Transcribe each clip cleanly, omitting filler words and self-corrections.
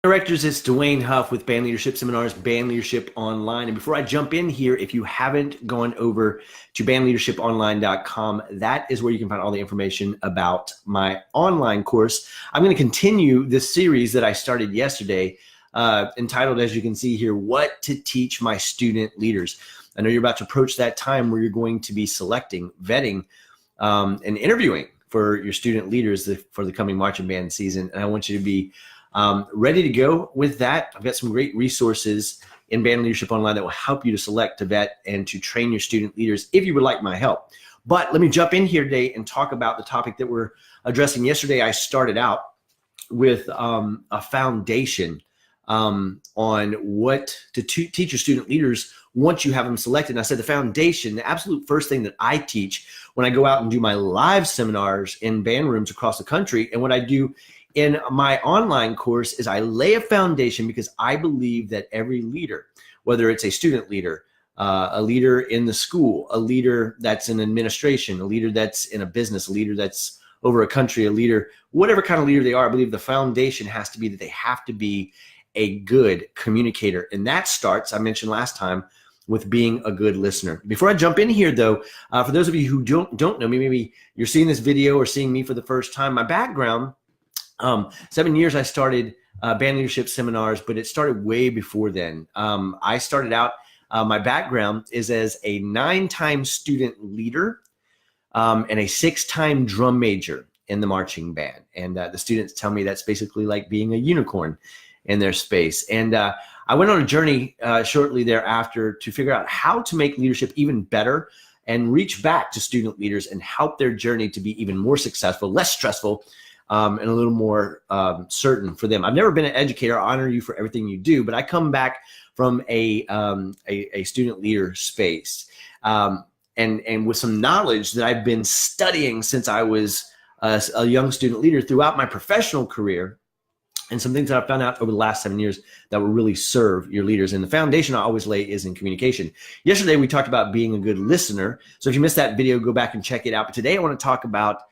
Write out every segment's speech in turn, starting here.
Directors, it's Dwayne Huff with Band Leadership Seminars, Band Leadership Online. And before I jump in here, if you haven't gone over to bandleadershiponline.com, that is where you can find all the information about my online course. I'm going to continue this series that I started yesterday, entitled, as you can see here, What to Teach My Student Leaders. I know you're about to approach that time where you're going to be selecting, vetting, and interviewing for your student leaders for the coming marching band season. And I want you to be ready to go with that. I've got some great resources in Band Leadership Online that will help you to select, to vet, and to train your student leaders if you would like my help. But let me jump in here today and talk about the topic that we're addressing. Yesterday, I started out with a foundation on what to teach your student leaders once you have them selected. And I said the foundation, the absolute first thing that I teach when I go out and do my live seminars in band rooms across the country, and what I do in my online course, is I lay a foundation, because I believe that every leader, whether it's a student leader, a leader in the school, a leader that's in administration, a leader that's in a business, a leader that's over a country, a leader, whatever kind of leader they are, I believe the foundation has to be that they have to be a good communicator. And that starts, I mentioned last time, with being a good listener. Before I jump in here, though, for those of you who don't know me, maybe you're seeing this video or seeing me for the first time, my background, 7 years I started Band Leadership Seminars, but it started way before then. I started out, my background is as a 9-time student leader and a 6-time drum major in the marching band. And the students tell me that's basically like being a unicorn in their space. And I went on a journey shortly thereafter to figure out how to make leadership even better and reach back to student leaders and help their journey to be even more successful, less stressful, and a little more certain for them. I've never been an educator. I honor you for everything you do, but I come back from a student leader space, and with some knowledge that I've been studying since I was a young student leader throughout my professional career, and some things that I've found out over the last 7 years that will really serve your leaders. And the foundation I always lay is in communication. Yesterday, we talked about being a good listener. So if you missed that video, go back and check it out. But today I want to talk about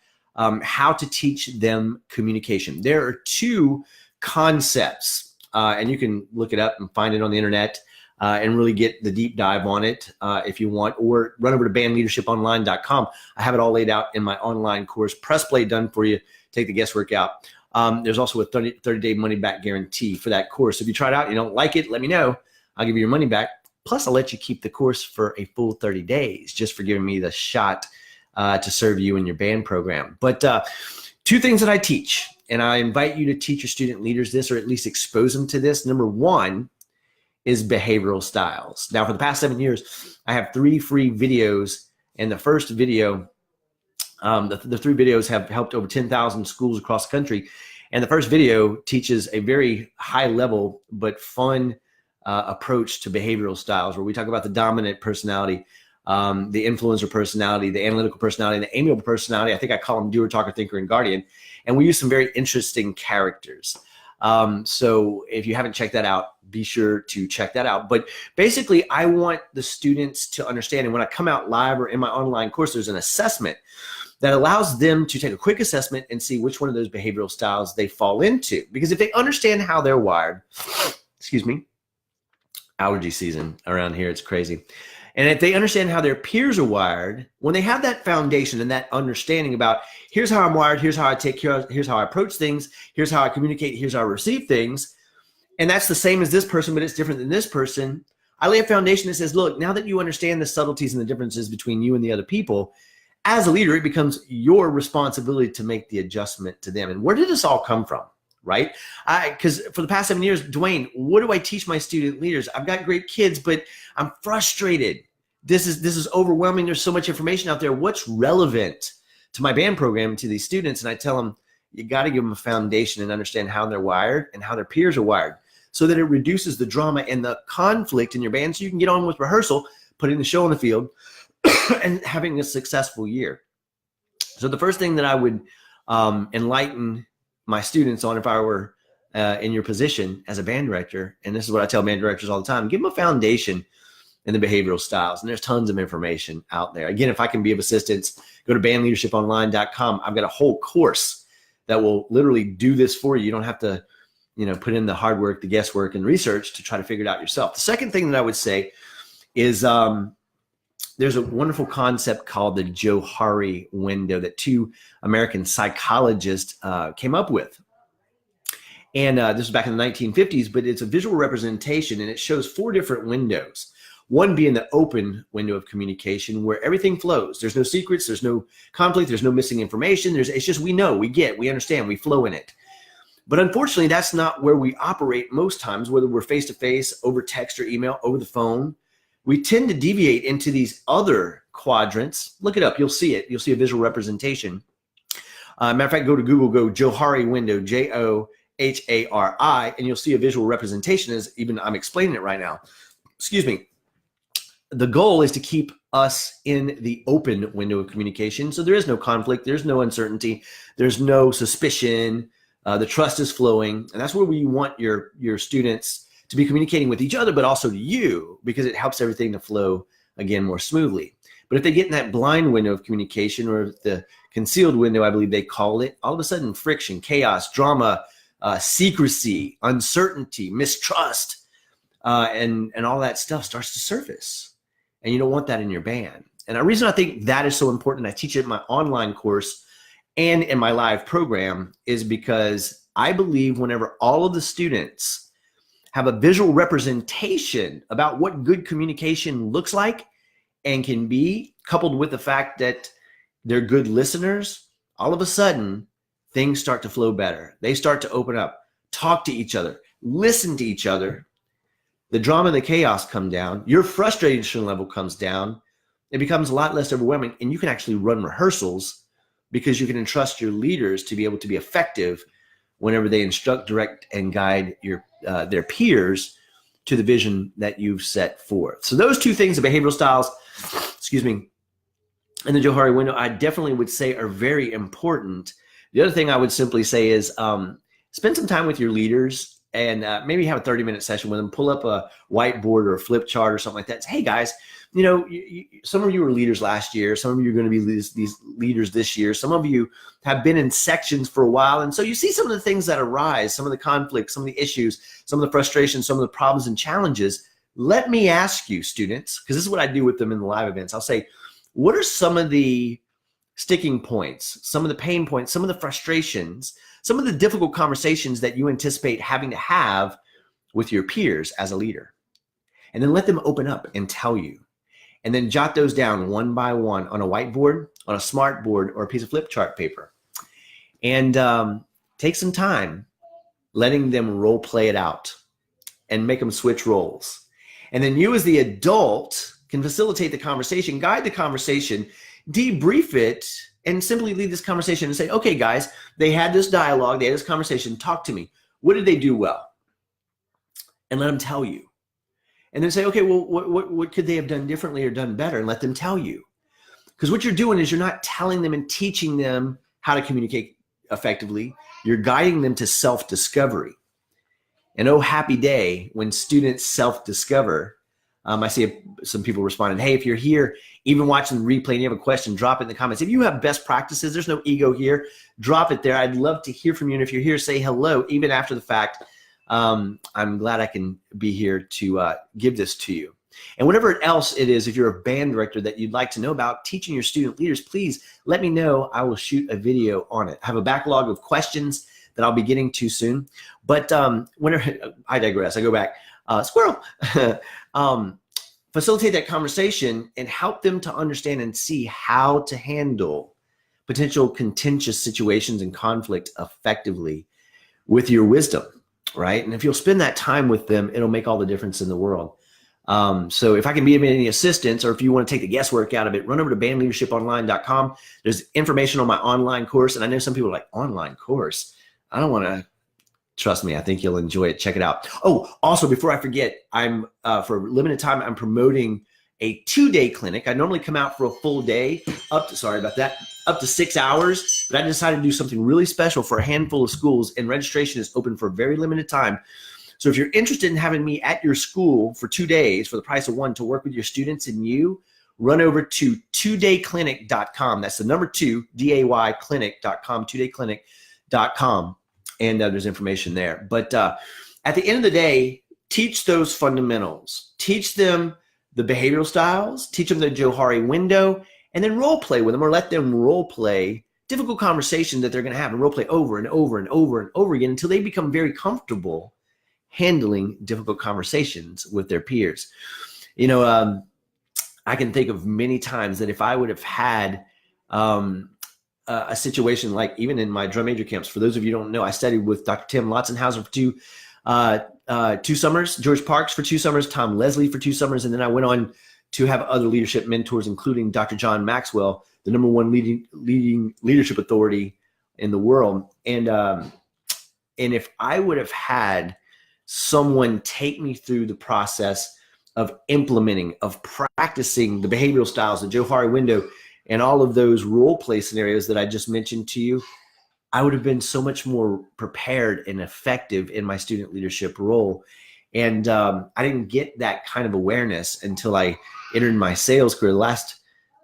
how to teach them communication. There are 2 concepts, and you can look it up and find it on the internet and really get the deep dive on it if you want, or run over to bandleadershiponline.com. I have it all laid out in my online course. Press play, done for you. Take the guesswork out. There's also a 30-day money-back guarantee for that course. If you try it out and you don't like it, let me know. I'll give you your money back. Plus, I'll let you keep the course for a full 30 days just for giving me the shot to serve you in your band program. But 2 things that I teach, and I invite you to teach your student leaders this, or at least expose them to this. Number 1 is behavioral styles. Now, for the past 7 years, I have 3 free videos, and the first video, the 3 videos have helped over 10,000 schools across the country. And the first video teaches a very high level but fun approach to behavioral styles, where we talk about the dominant personality, the influencer personality, the analytical personality, and the amiable personality. I think I call them doer, talker, thinker, and guardian. And we use some very interesting characters. So if you haven't checked that out, be sure to check that out. But basically, I want the students to understand, and when I come out live or in my online course, there's an assessment that allows them to take a quick assessment and see which one of those behavioral styles they fall into. Because if they understand how they're wired, excuse me, allergy season around here, it's crazy. And if they understand how their peers are wired, when they have that foundation and that understanding about, here's how I'm wired, here's how I take care of, here's how I approach things, here's how I communicate, here's how I receive things, and that's the same as this person, but it's different than this person, I lay a foundation that says, look, now that you understand the subtleties and the differences between you and the other people, as a leader, it becomes your responsibility to make the adjustment to them. And where did this all come from, right? Because for the past 7 years, Dwayne, what do I teach my student leaders? I've got great kids, but I'm frustrated. This is overwhelming. There's so much information out there. What's relevant to my band program, to these students? And I tell them, you got to give them a foundation and understand how they're wired and how their peers are wired, so that it reduces the drama and the conflict in your band, so you can get on with rehearsal, putting the show on the field, and having a successful year. So the first thing that I would enlighten my students on, if I were in your position as a band director, and this is what I tell band directors all the time, give them a foundation in the behavioral styles. And there's tons of information out there. Again, if I can be of assistance, go to bandleadershiponline.com. I've got a whole course that will literally do this for you. You don't have to put in the hard work, the guesswork, and research to try to figure it out yourself. The second thing that I would say is there's a wonderful concept called the Johari window that two American psychologists came up with. And this was back in the 1950s, but it's a visual representation, and it shows 4 different windows. One being the open window of communication, where everything flows. There's no secrets, there's no conflict, there's no missing information. It's just we know, we get, we understand, we flow in it. But unfortunately, that's not where we operate most times, whether we're face-to-face, over text or email, over the phone. We tend to deviate into these other quadrants. Look it up, you'll see it. You'll see a visual representation. Matter of fact, go to Google, go Johari window, Johari, and you'll see a visual representation as even I'm explaining it right now. Excuse me. The goal is to keep us in the open window of communication. So there is no conflict, there's no uncertainty, there's no suspicion, the trust is flowing. And that's where we want your students to be communicating with each other, but also to you, because it helps everything to flow, again, more smoothly. But if they get in that blind window of communication, or the concealed window, I believe they call it, all of a sudden friction, chaos, drama, secrecy, uncertainty, mistrust, and all that stuff starts to surface. And you don't want that in your band. And the reason I think that is so important, I teach it in my online course and in my live program, is because I believe whenever all of the students have a visual representation about what good communication looks like and can be, coupled with the fact that they're good listeners, all of a sudden things start to flow better. They start to open up, talk to each other, listen to each other. The drama and the chaos come down. Your frustration level comes down. It becomes a lot less overwhelming, and you can actually run rehearsals because you can entrust your leaders to be able to be effective whenever they instruct, direct, and guide their peers to the vision that you've set forth. So those 2 things, the behavioral styles, and the Johari window, I definitely would say are very important. The other thing I would simply say is spend some time with your leaders, and maybe have a 30-minute session with them. Pull up a whiteboard or a flip chart or something like that. Say, hey guys, some of you were leaders last year. Some of you are going to be these leaders this year. Some of you have been in sections for a while. And so you see some of the things that arise, some of the conflicts, some of the issues, some of the frustrations, some of the problems and challenges. Let me ask you, students, because this is what I do with them in the live events. I'll say, what are some of the sticking points, some of the pain points, some of the frustrations, some of the difficult conversations that you anticipate having to have with your peers as a leader? And then let them open up and tell you. And then jot those down one by one on a whiteboard, on a smart board, or a piece of flip chart paper. And take some time letting them role play it out and make them switch roles. And then you as the adult can facilitate the conversation, guide the conversation, debrief it, and simply lead this conversation and say, okay, guys, they had this dialogue, they had this conversation, talk to me. What did they do well? And let them tell you. And then say, okay, well, what could they have done differently or done better? And let them tell you. Because what you're doing is you're not telling them and teaching them how to communicate effectively. You're guiding them to self-discovery. And oh, happy day when students self-discover. I see some people responding, hey, if you're here, even watching the replay and you have a question, drop it in the comments. If you have best practices, there's no ego here, drop it there. I'd love to hear from you. And if you're here, say hello, even after the fact. I'm glad I can be here to give this to you. And whatever else it is, if you're a band director that you'd like to know about teaching your student leaders, please let me know. I will shoot a video on it. I have a backlog of questions that I'll be getting to soon. But whenever I digress, I go back. Squirrel. Facilitate that conversation and help them to understand and see how to handle potential contentious situations and conflict effectively with your wisdom, right? And if you'll spend that time with them, it'll make all the difference in the world. So if I can be of any assistance, or if you want to take the guesswork out of it, run over to bandleadershiponline.com. There's information on my online course. And I know some people are like, online course? I don't want to. Trust me, I think you'll enjoy it. Check it out. Oh, also, before I forget, I'm for a limited time, I'm promoting a 2-day clinic. I normally come out for a full day, up to 6 hours, but I decided to do something really special for a handful of schools, and registration is open for a very limited time. So if you're interested in having me at your school for 2 days for the price of one to work with your students and you, run over to 2dayclinic.com. That's the number 2, DAY clinic.com, 2dayclinic.com. and there's information there. But at the end of the day, teach those fundamentals. Teach them the behavioral styles, teach them the Johari window, and then role play with them, or let them role play difficult conversations that they're going to have, and role play over and over and over and over again until they become very comfortable handling difficult conversations with their peers. You know, I can think of many times that if I would have had a situation like even in my drum major camps, for those of you who don't know, I studied with Dr. Tim Lotzenhauser for 2 summers, George Parks for 2 summers, Tom Leslie for 2 summers, and then I went on to have other leadership mentors, including Dr. John Maxwell, the #1 leading leadership authority in the world. And if I would have had someone take me through the process of implementing, of practicing the behavioral styles, the Johari window, and all of those role play scenarios that I just mentioned to you, I would have been so much more prepared and effective in my student leadership role. And I didn't get that kind of awareness until I entered my sales career, the last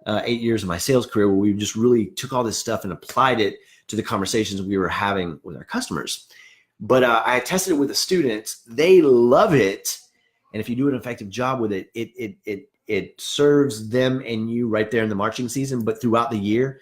8 years of my sales career, where we just really took all this stuff and applied it to the conversations we were having with our customers. But I tested it with the students. They love it. And if you do an effective job with it, it serves them and you right there in the marching season, but throughout the year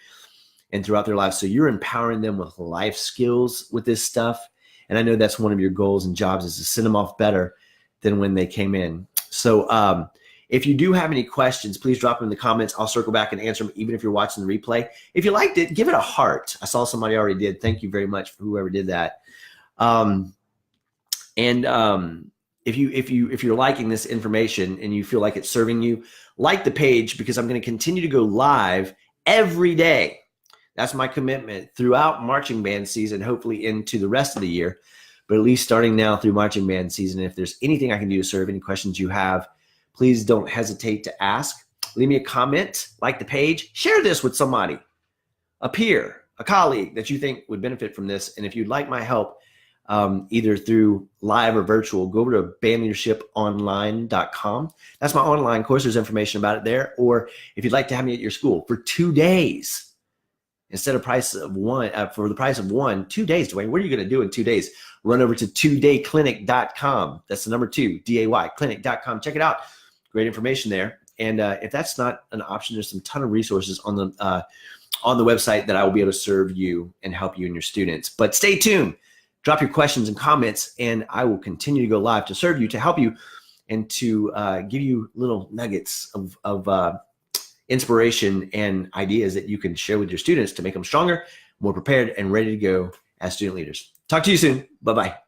and throughout their lives. So you're empowering them with life skills with this stuff. And I know that's one of your goals and jobs, is to send them off better than when they came in. So if you do have any questions, please drop them in the comments. I'll circle back and answer them, even if you're watching the replay. If you liked it, give it a heart. I saw somebody already did. Thank you very much for whoever did that. If you're liking this information and you feel like it's serving you, like the page, because I'm going to continue to go live every day. That's my commitment throughout marching band season, hopefully into the rest of the year, but at least starting now through marching band season. If there's anything I can do to serve, any questions you have, please don't hesitate to ask. Leave me a comment, like the page, share this with somebody, a peer, a colleague that you think would benefit from this. And if you'd like my help, either through live or virtual, go over to bandleadershiponline.com. That's my online course. There's information about it there. Or if you'd like to have me at your school for 2 days, instead of price of one, for the price of one, 2 days, Dwayne, what are you going to do in 2 days? Run over to 2dayclinic.com. That's the number 2, DAY, clinic.com. Check it out. Great information there. And if that's not an option, there's some ton of resources on the website that I will be able to serve you and help you and your students. But stay tuned. Drop your questions and comments, and I will continue to go live to serve you, to help you, and to give you little nuggets of inspiration and ideas that you can share with your students to make them stronger, more prepared, and ready to go as student leaders. Talk to you soon. Bye-bye.